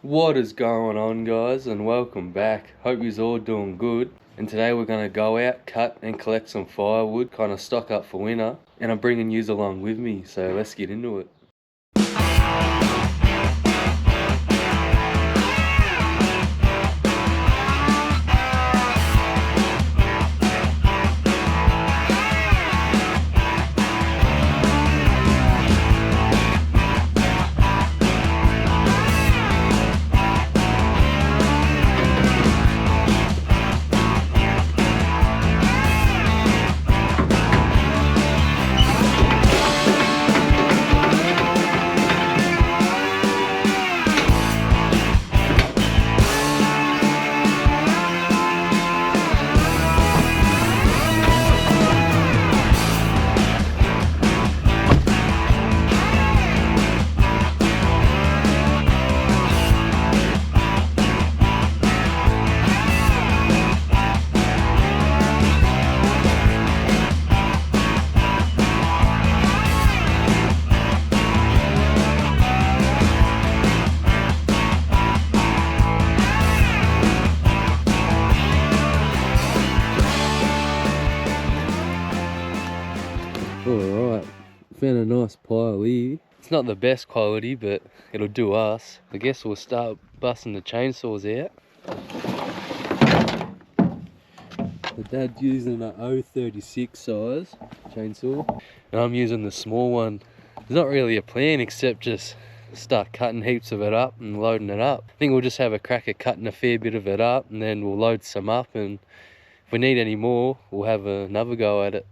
What is going on, guys, and welcome back. Hope you're all doing good. And today we're going to go out, cut and collect some firewood, kind of stock up for winter, and I'm bringing yous along with me, so let's get into it. Alright, found a nice pile here. It's not the best quality, but it'll do us. I guess we'll start busting the chainsaws out. The dad's using an 036 size chainsaw, and I'm using the small one. There's not really a plan except just start cutting heaps of it up and loading it up. I think we'll just have a crack at cutting a fair bit of it up, and then we'll load some up, and if we need any more, we'll have another go at it.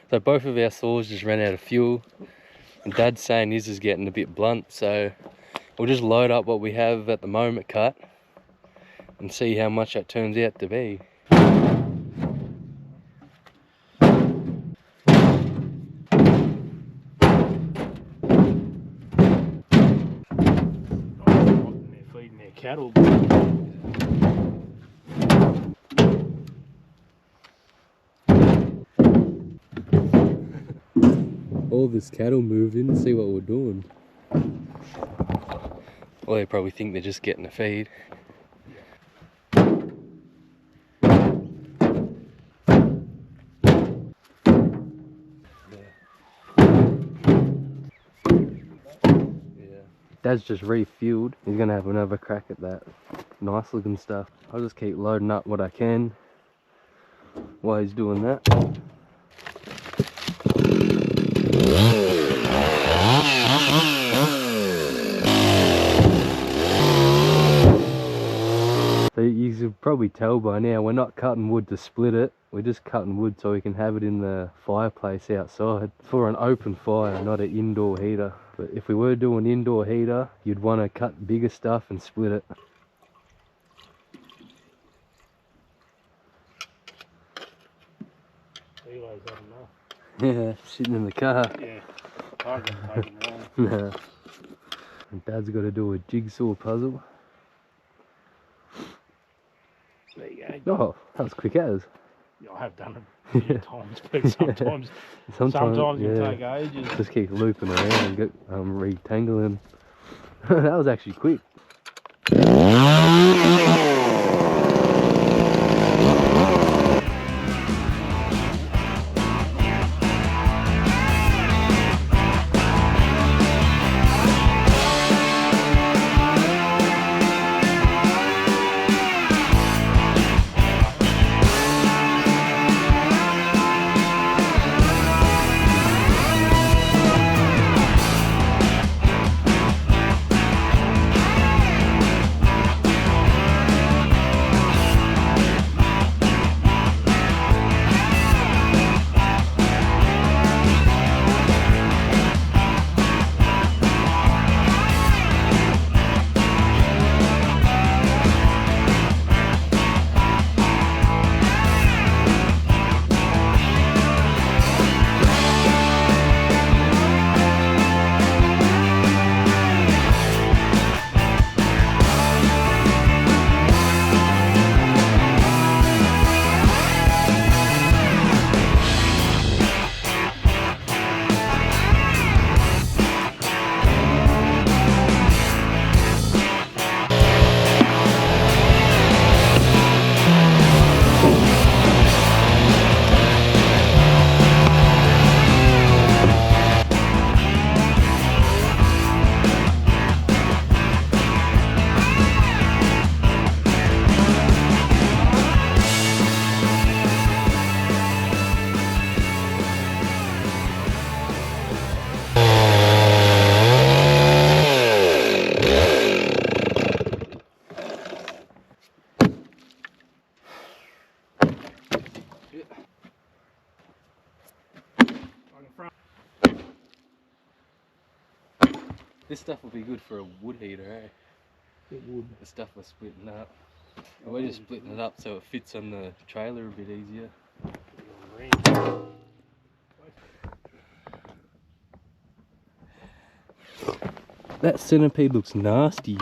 So both of our saws just ran out of fuel, and Dad's saying his is getting a bit blunt, so we'll just load up what we have at the moment cut and see how much that turns out to be. Feeding their cattle. All this cattle moving, see what we're doing. Well, they probably think they're just getting a feed. Dad's just refueled. He's gonna have another crack at that nice looking stuff. I'll just keep loading up what I can while he's doing that. So you should probably tell by now, we're not cutting wood to split it. We're just cutting wood so we can have it in the fireplace outside for an open fire, not an indoor heater. But if we were doing indoor heater, you'd want to cut bigger stuff and split it. Eli's had enough. Yeah, sitting in the car. Yeah, I'm going to take him around. Nah. And Dad's got to do a jigsaw puzzle. There you go. Oh, that was quick as. Yeah, I have done it a few times, but sometimes it can take ages. Just keep looping around and get retangling. That was actually quick. This stuff will be good for a wood heater, eh? It would. The stuff we're splitting up. And we're just splitting it up so it fits on the trailer a bit easier. That centipede looks nasty.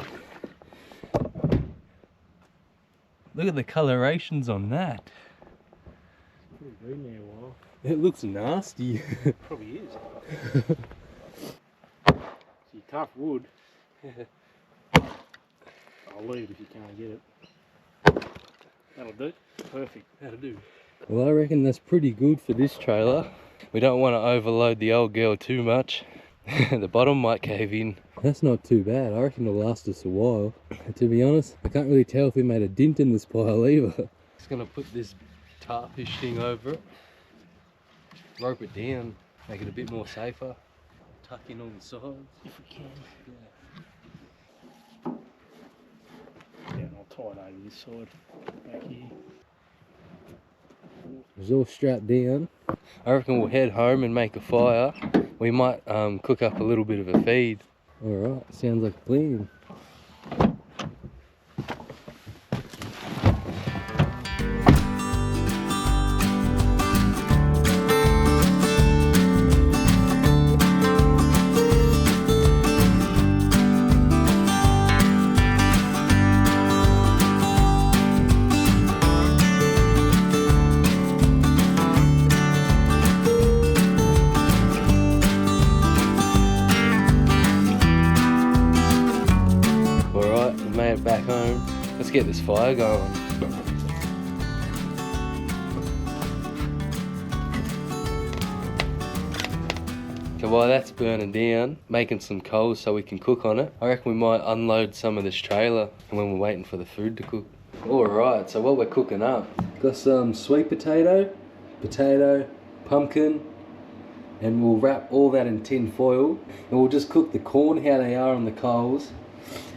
Look at the colorations on that. Pretty green there a while. It looks nasty. Probably is. See, tough wood. I'll leave if you can't get it. That'll do. Perfect. That'll do. Well, I reckon that's pretty good for this trailer. We don't want to overload the old girl too much. The bottom might cave in. That's not too bad. I reckon it'll last us a while. To be honest, I can't really tell if we made a dent in this pile either. Just gonna put this tarpish thing over it. Rope it down, make it a bit more safer. Tuck in all the sides. If we can. Yeah. Yeah, and I'll tie it over this side, back here. It's all strapped down. I reckon we'll head home and make a fire. We might cook up a little bit of a feed. Alright, sounds like a plan. Back home. Let's get this fire going. So while that's burning down, making some coals so we can cook on it, I reckon we might unload some of this trailer and when we're waiting for the food to cook. Alright, so what we're cooking up, got some sweet potato, pumpkin, and we'll wrap all that in tin foil and we'll just cook the corn how they are on the coals.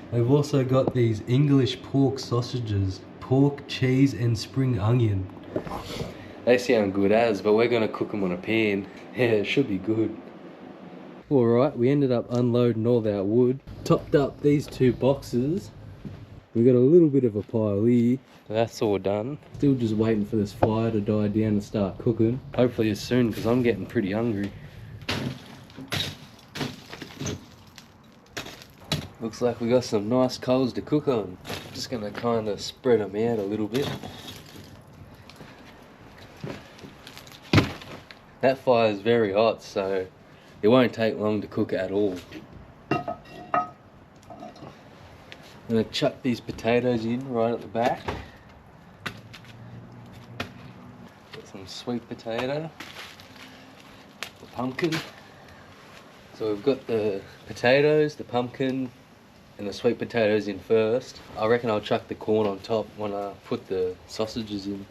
We've also got these English pork sausages, pork, cheese and spring onion. They sound good as, but we're gonna cook them on a pan. Yeah, it should be good. Alright, we ended up unloading all our wood. Topped up these 2 boxes. We got a little bit of a pile here. That's all done. Still just waiting for this fire to die down and start cooking. Hopefully as soon, because I'm getting pretty hungry. Looks like we got some nice coals to cook on. Just gonna kind of spread them out a little bit. That fire is very hot, so it won't take long to cook at all. I'm gonna chuck these potatoes in right at the back. Got some sweet potato, the pumpkin. So we've got the potatoes, the pumpkin, and the sweet potatoes in first. I reckon I'll chuck the corn on top when I put the sausages in.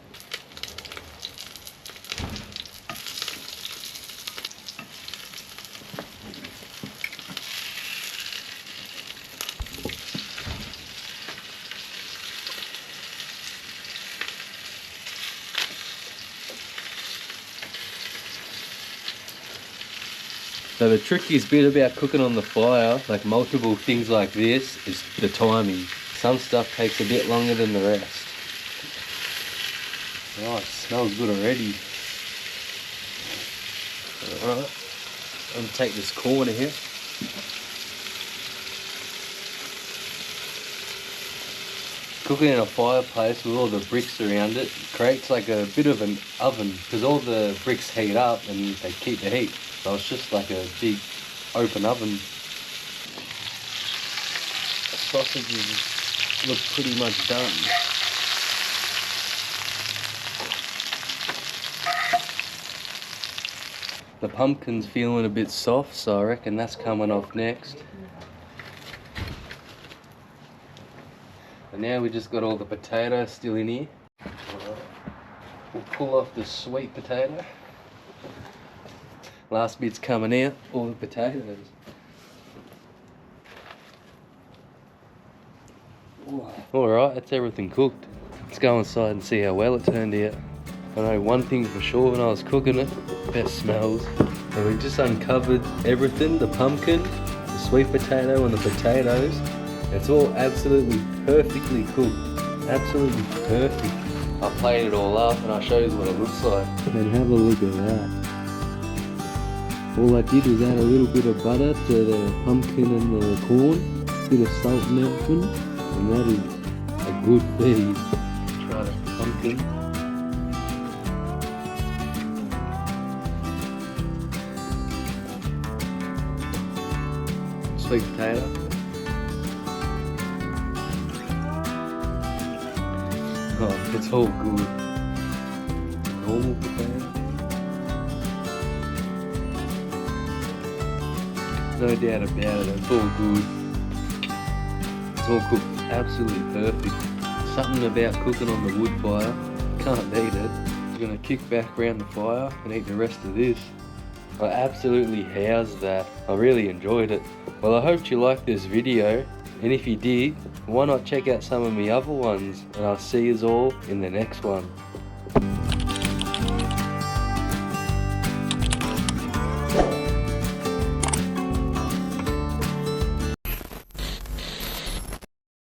So the trickiest bit about cooking on the fire, like multiple things like this, is the timing. Some stuff takes a bit longer than the rest. Oh, it smells good already. Alright, I'm gonna take this corner here. Cooking in a fireplace with all the bricks around it creates like a bit of an oven, because all the bricks heat up and they keep the heat. So it's just like a big open oven. The sausages look pretty much done. The pumpkin's feeling a bit soft, so I reckon that's coming off next. And now we just got all the potatoes still in here. We'll pull off the sweet potato. Last bit's coming out, all the potatoes. Alright, that's everything cooked. Let's go inside and see how well it turned out. I know one thing for sure when I was cooking it, best smells. So we just uncovered everything, the pumpkin, the sweet potato and the potatoes. It's all absolutely perfectly cooked. Absolutely perfect. I played it all up and I showed you what it looks like. And have a look at that. All I did was add a little bit of butter to the pumpkin and the corn, a bit of salt and everything, and that is a good feed. Try the pumpkin. Sweet potato. Oh, it's all good. Normal potato. No doubt about it, it's all good. It's all cooked absolutely perfect. Something about cooking on the wood fire, can't beat it. I'm gonna kick back around the fire and eat the rest of this. I absolutely housed that. I really enjoyed it. Well, I hope you liked this video, and if you did, why not check out some of my other ones, and I'll see you all in the next one.